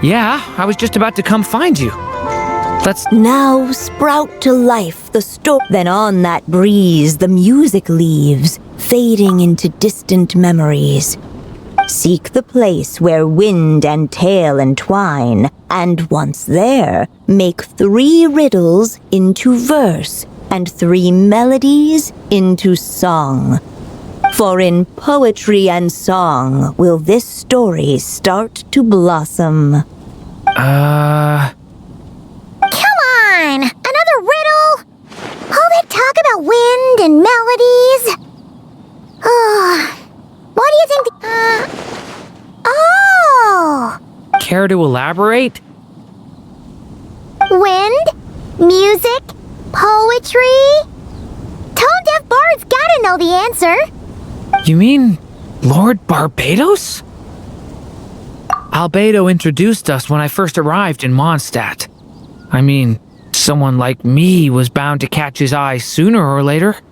Yeah, I was just about to come find you. Let's... Now sprout to life the storm. Then on that breeze the music leaves, fading into distant memories. Seek the place where wind and tale entwine, and once there, make 3 riddles into verse, and 3 melodies into song. For in poetry and song will this story start to blossom. Come on! Another riddle? All that talk about wind and melodies? What do you think oh! Care to elaborate? Wind? Music? Poetry? Tone-deaf bards gotta know the answer. You mean Lord Barbados? Albedo introduced us when I first arrived in Mondstadt. I mean, someone like me was bound to catch his eye sooner or later. It's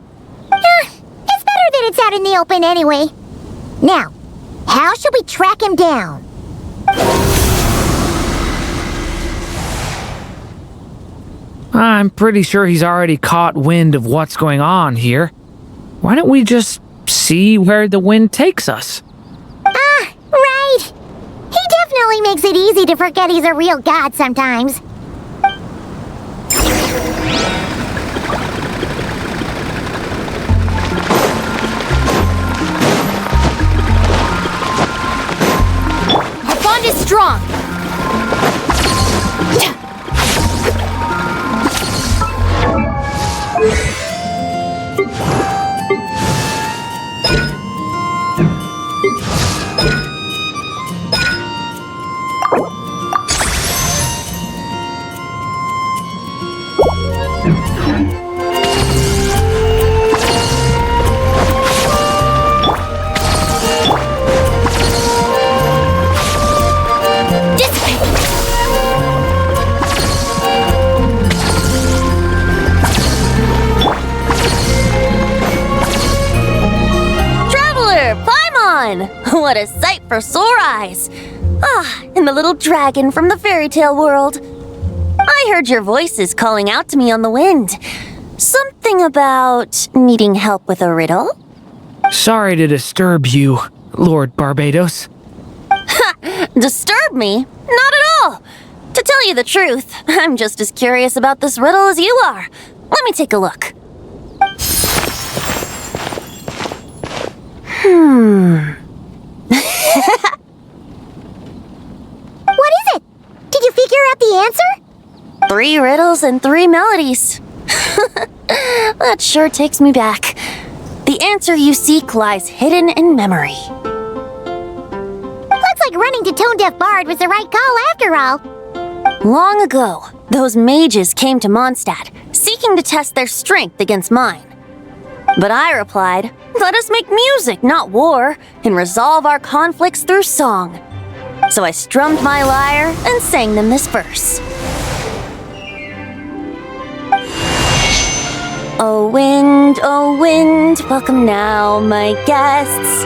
better that it's out in the open anyway. Now, how should we track him down? I'm pretty sure he's already caught wind of what's going on here. Why don't we just see where the wind takes us? Right. He definitely makes it easy to forget he's a real god sometimes. Our bond is strong. What a sight for sore eyes! And the little dragon from the fairy tale world. I heard your voices calling out to me on the wind. Something about needing help with a riddle? Sorry to disturb you, Lord Barbados. Disturb me? Not at all! To tell you the truth, I'm just as curious about this riddle as you are. Let me take a look. What is it? Did you figure out the answer? 3 riddles and 3 melodies. That sure takes me back. The answer you seek lies hidden in memory. Looks like running to Tone-Deaf Bard was the right call after all. Long ago, those mages came to Mondstadt, seeking to test their strength against mine. But I replied, let us make music, not war, and resolve our conflicts through song. So I strummed my lyre and sang them this verse. Oh wind, welcome now, my guests.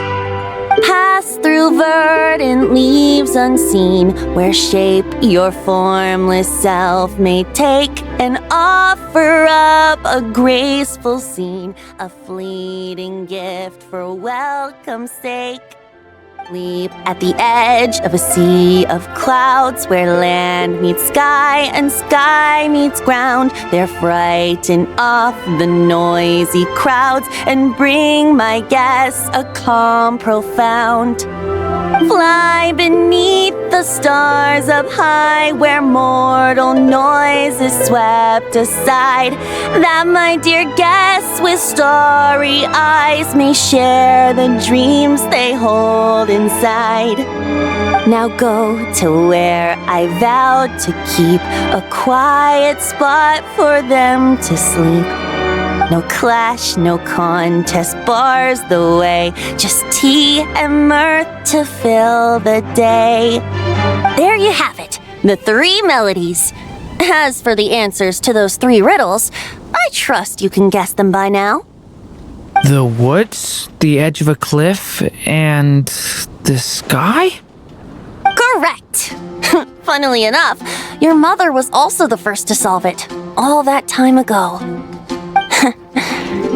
Pass through verdant leaves unseen, where shape your formless self may take, and offer up a graceful scene, a fleeting gift for welcome's sake. Leap at the edge of a sea of clouds, where land meets sky and sky meets ground. There frighten off the noisy crowds and bring my guests a calm profound. Fly beneath the stars up high, where mortal noise is swept aside, that my dear guests with starry eyes may share the dreams they hold inside. Now go to where I vowed to keep a quiet spot for them to sleep. No clash, no contest bars the way, just tea and mirth to fill the day. There you have it, the 3 melodies. As for the answers to those 3 riddles, I trust you can guess them by now. The woods, the edge of a cliff, and the sky? Correct! Funnily enough, your mother was also the first to solve it, all that time ago.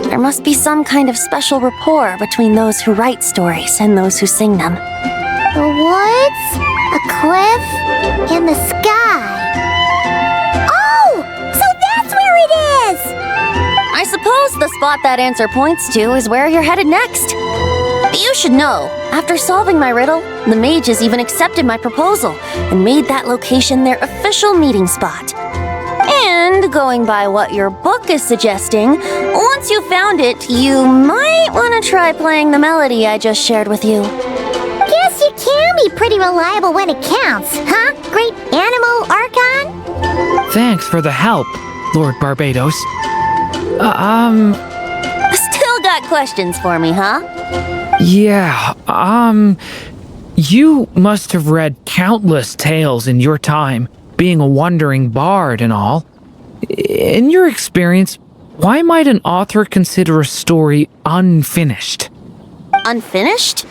There must be some kind of special rapport between those who write stories and those who sing them. The woods, a cliff, and the sky. Oh! So that's where it is! I suppose the spot that answer points to is where you're headed next. But you should know, after solving my riddle, the mages even accepted my proposal and made that location their official meeting spot. And going by what your book is suggesting, once you found it, you might want to try playing the melody I just shared with you. Guess you can be pretty reliable when it counts, huh? Great Animal Archon? Thanks for the help, Lord Barbados. Still got questions for me, huh? Yeah, you must have read countless tales in your time, being a wandering bard and all. In your experience, why might an author consider a story unfinished? Unfinished?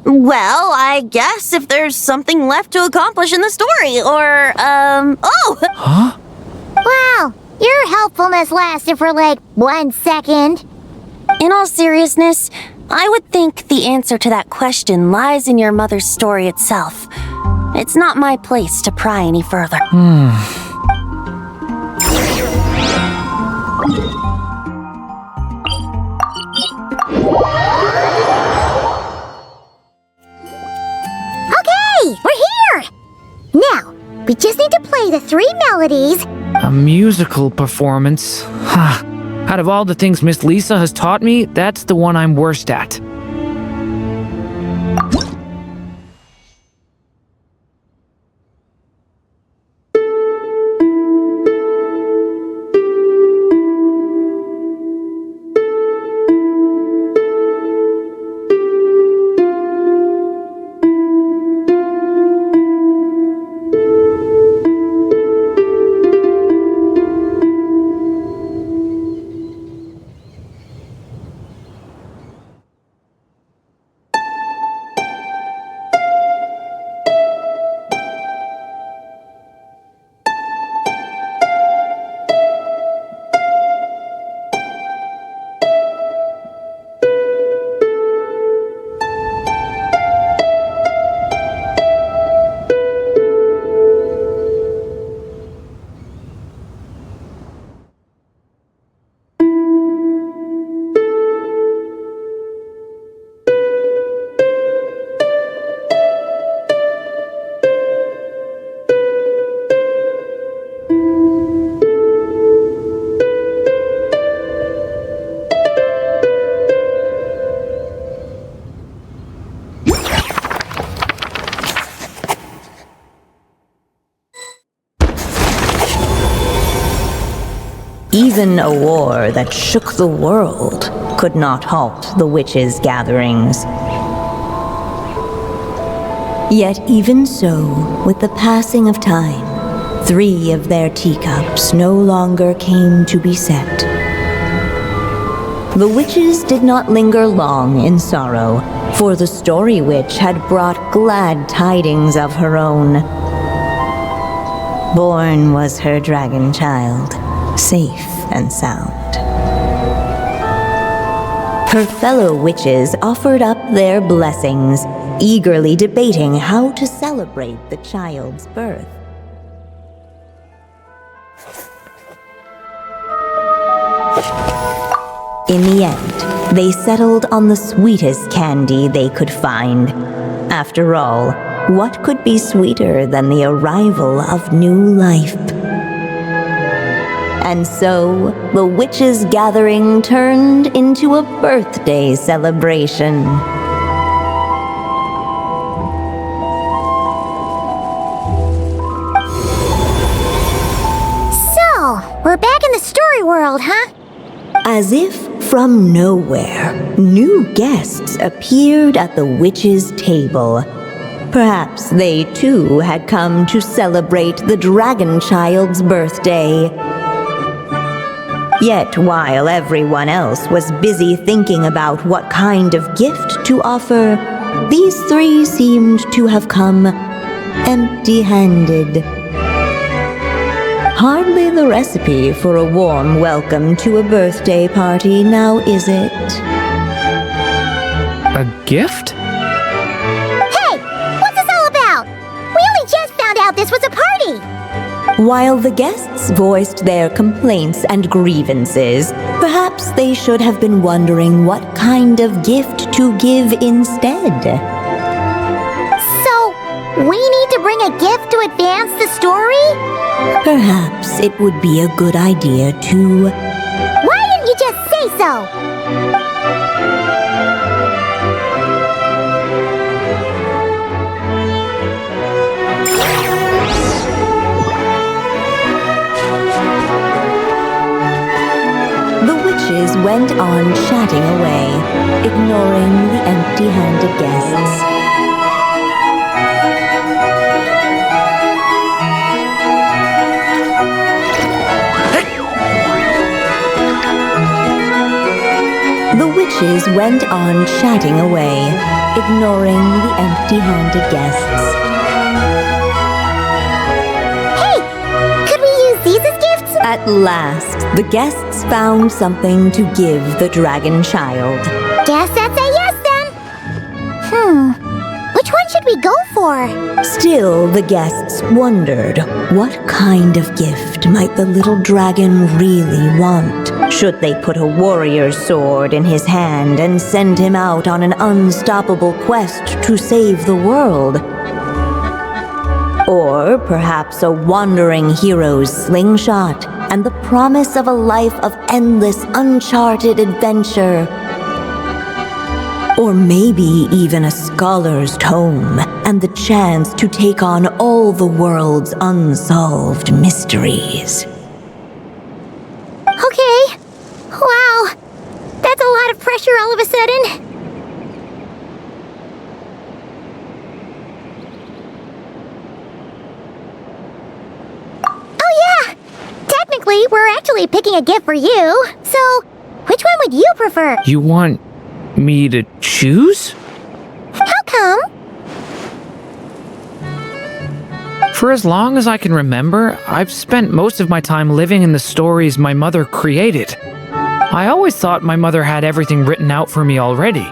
Well, I guess if there's something left to accomplish in the story, or, Huh? Well, your helpfulness lasted for like 1 second. In all seriousness, I would think the answer to that question lies in your mother's story itself. It's not my place to pry any further. Okay, we're here! Now, we just need to play the 3 melodies. A musical performance? Huh. Out of all the things Miss Lisa has taught me, that's the one I'm worst at. Even a war that shook the world could not halt the witches' gatherings. Yet even so, with the passing of time, 3 of their teacups no longer came to be set. The witches did not linger long in sorrow, for the story witch had brought glad tidings of her own. Born was her dragon child, safe and sound. Her fellow witches offered up their blessings, eagerly debating how to celebrate the child's birth. In the end, they settled on the sweetest candy they could find. After all, what could be sweeter than the arrival of new life? And so, the witches' gathering turned into a birthday celebration. So, we're back in the story world, huh? As if from nowhere, new guests appeared at the witches' table. Perhaps they too had come to celebrate the dragon child's birthday. Yet while everyone else was busy thinking about what kind of gift to offer, these 3 seemed to have come empty-handed. Hardly the recipe for a warm welcome to a birthday party, now is it? A gift? Hey, what's this all about? We only just found out this was a party. While the guests voiced their complaints and grievances, perhaps they should have been wondering what kind of gift to give instead. So, we need to bring a gift to advance the story? Perhaps it would be a good idea to... Why didn't you just say so? The witches went on chatting away, ignoring the empty-handed guests. The witches went on chatting away, ignoring the empty-handed guests. Hey, could we use these as gifts? At last, the guests found something to give the dragon child. Guess that's a yes then. Which one should we go for? Still, the guests wondered, what kind of gift might the little dragon really want? Should they put a warrior's sword in his hand and send him out on an unstoppable quest to save the world? Or perhaps a wandering hero's slingshot and the promise of a life of endless, uncharted adventure? Or maybe even a scholar's tome and the chance to take on all the world's unsolved mysteries. Okay. Wow. That's a lot of pressure all of a sudden. Oh yeah! Technically, we're actually picking a gift for you. So, which one would you prefer? You want me to choose? How come? For as long as I can remember, I've spent most of my time living in the stories my mother created. I always thought my mother had everything written out for me already,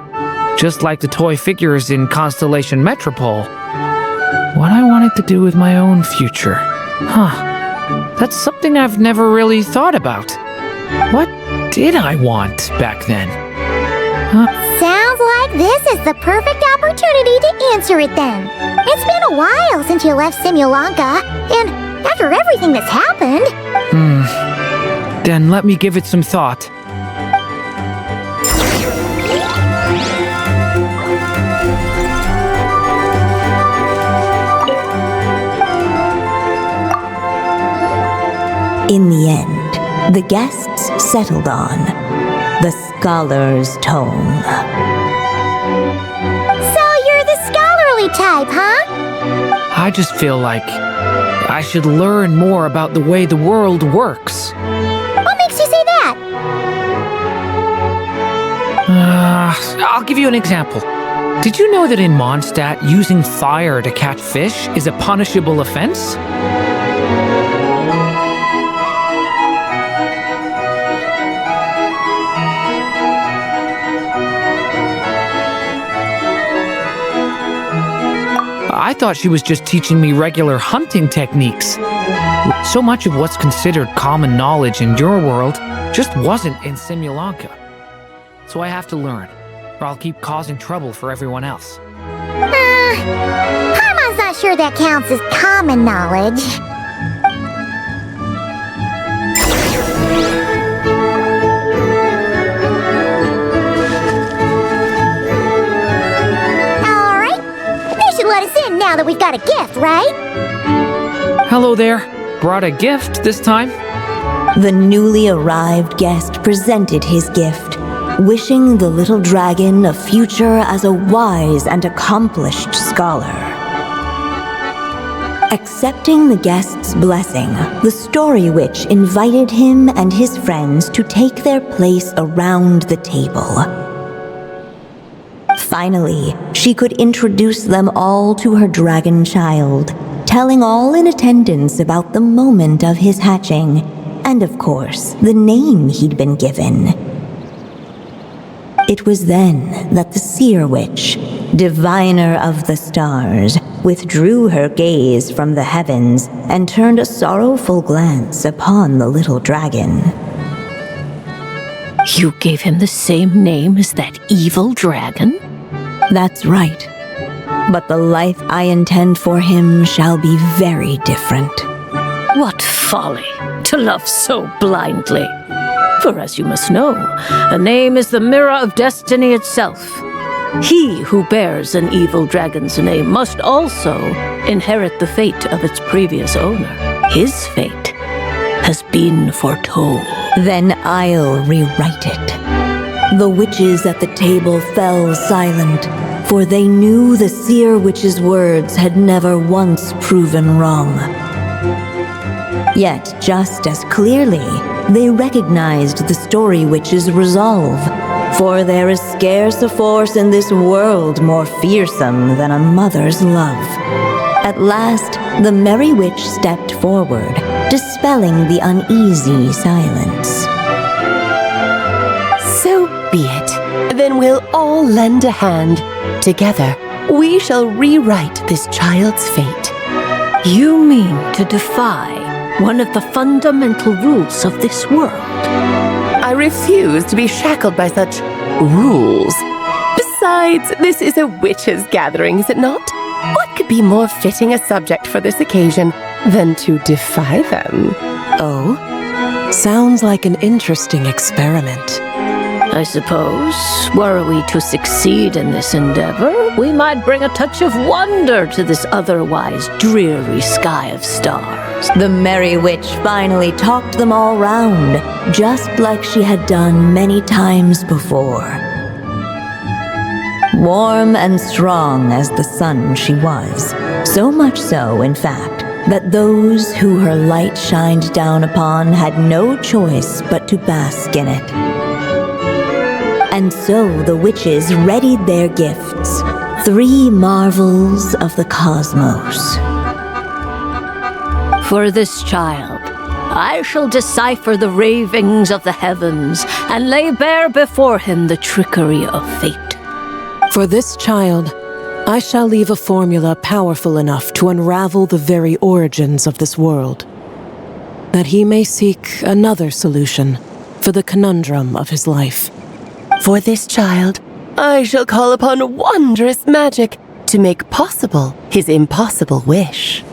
just like the toy figures in Constellation Metropole. What I wanted to do with my own future. That's something I've never really thought about. What did I want back then? Sounds like this is the perfect opportunity to answer it then. It's been a while since you left Simulanka, and after everything that's happened... Then let me give it some thought. In the end, the guests settled on the Scholar's Tome. So you're the scholarly type, huh? I just feel like I should learn more about the way the world works. What makes you say that? I'll give you an example. Did you know that in Mondstadt, using fire to catch fish is a punishable offense? I thought she was just teaching me regular hunting techniques. So much of what's considered common knowledge in your world just wasn't in Simulanka. So I have to learn, or I'll keep causing trouble for everyone else. Paimon's not sure that counts as common knowledge. Let us in now that we've got a gift, right? Hello there. Brought a gift this time. The newly arrived guest presented his gift, wishing the little dragon a future as a wise and accomplished scholar. Accepting the guest's blessing, the story witch invited him and his friends to take their place around the table. Finally, she could introduce them all to her dragon child, telling all in attendance about the moment of his hatching, and of course, the name he'd been given. It was then that the seer witch, diviner of the stars, withdrew her gaze from the heavens and turned a sorrowful glance upon the little dragon. You gave him the same name as that evil dragon? That's right. But the life I intend for him shall be very different. What folly to love so blindly. For as you must know, a name is the mirror of destiny itself. He who bears an evil dragon's name must also inherit the fate of its previous owner. His fate has been foretold. Then I'll rewrite it. The witches at the table fell silent, for they knew the seer witch's words had never once proven wrong. Yet, just as clearly, they recognized the story witch's resolve, for there is scarce a force in this world more fearsome than a mother's love. At last, the merry witch stepped forward, dispelling the uneasy silence. So be it. Then we'll all lend a hand. Together, we shall rewrite this child's fate. You mean to defy one of the fundamental rules of this world? I refuse to be shackled by such rules. Besides, this is a witches' gathering, is it not? What could be more fitting a subject for this occasion than to defy them? Oh, sounds like an interesting experiment. I suppose, were we to succeed in this endeavor, we might bring a touch of wonder to this otherwise dreary sky of stars. The merry witch finally talked them all round, just like she had done many times before. Warm and strong as the sun she was, so much so, in fact, that those who her light shined down upon had no choice but to bask in it. And so the witches readied their gifts, 3 marvels of the cosmos. For this child, I shall decipher the ravings of the heavens and lay bare before him the trickery of fate. For this child, I shall leave a formula powerful enough to unravel the very origins of this world, that he may seek another solution for the conundrum of his life. For this child, I shall call upon wondrous magic to make possible his impossible wish.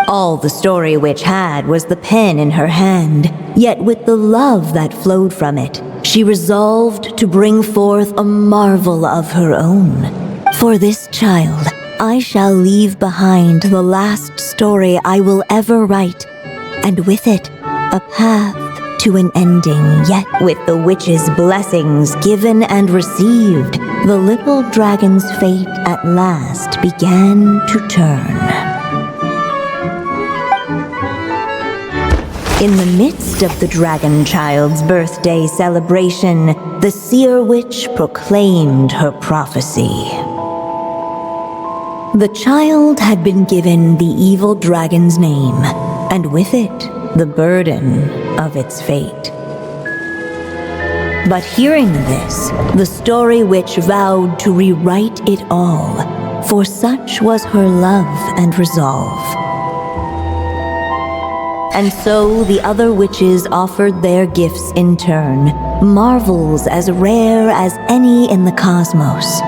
All the story witch had was the pen in her hand, yet with the love that flowed from it, she resolved to bring forth a marvel of her own. For this child, I shall leave behind the last story I will ever write, and with it, a path to an ending. Yet with the witch's blessings given and received, the little dragon's fate at last began to turn. In the midst of the dragon child's birthday celebration, the seer witch proclaimed her prophecy. The child had been given the evil dragon's name, and with it, the burden of its fate. But hearing this, the story witch vowed to rewrite it all, for such was her love and resolve. And so the other witches offered their gifts in turn, marvels as rare as any in the cosmos.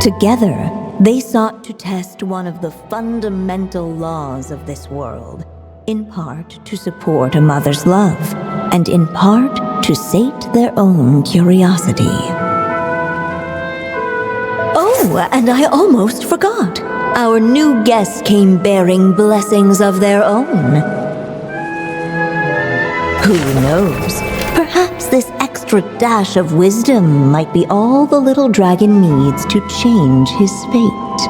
Together, they sought to test one of the fundamental laws of this world, in part to support a mother's love, and in part to sate their own curiosity. Oh, and I almost forgot. Our new guests came bearing blessings of their own. Who knows? Perhaps this extra dash of wisdom might be all the little dragon needs to change his fate.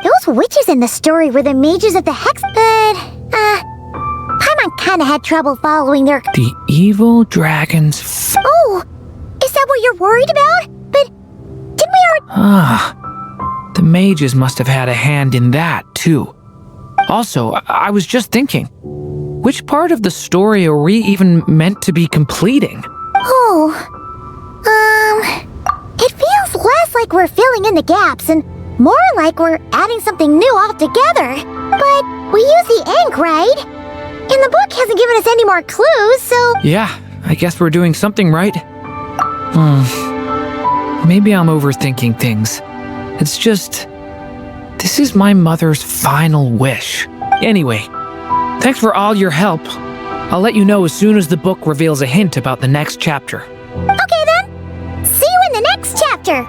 Those witches in the story were the mages of the hex, but, Paimon kinda had trouble following their... The evil dragons. Oh! Is that what you're worried about? But didn't we already... The mages must have had a hand in that, too. Also, I was just thinking, which part of the story are we even meant to be completing? Oh... It feels less like we're filling in the gaps and more like we're adding something new altogether. But we use the ink, right? And the book hasn't given us any more clues, so... Yeah, I guess we're doing something right. Maybe I'm overthinking things. It's just... this is my mother's final wish. Anyway, thanks for all your help. I'll let you know as soon as the book reveals a hint about the next chapter. Okay then! See you in the next chapter!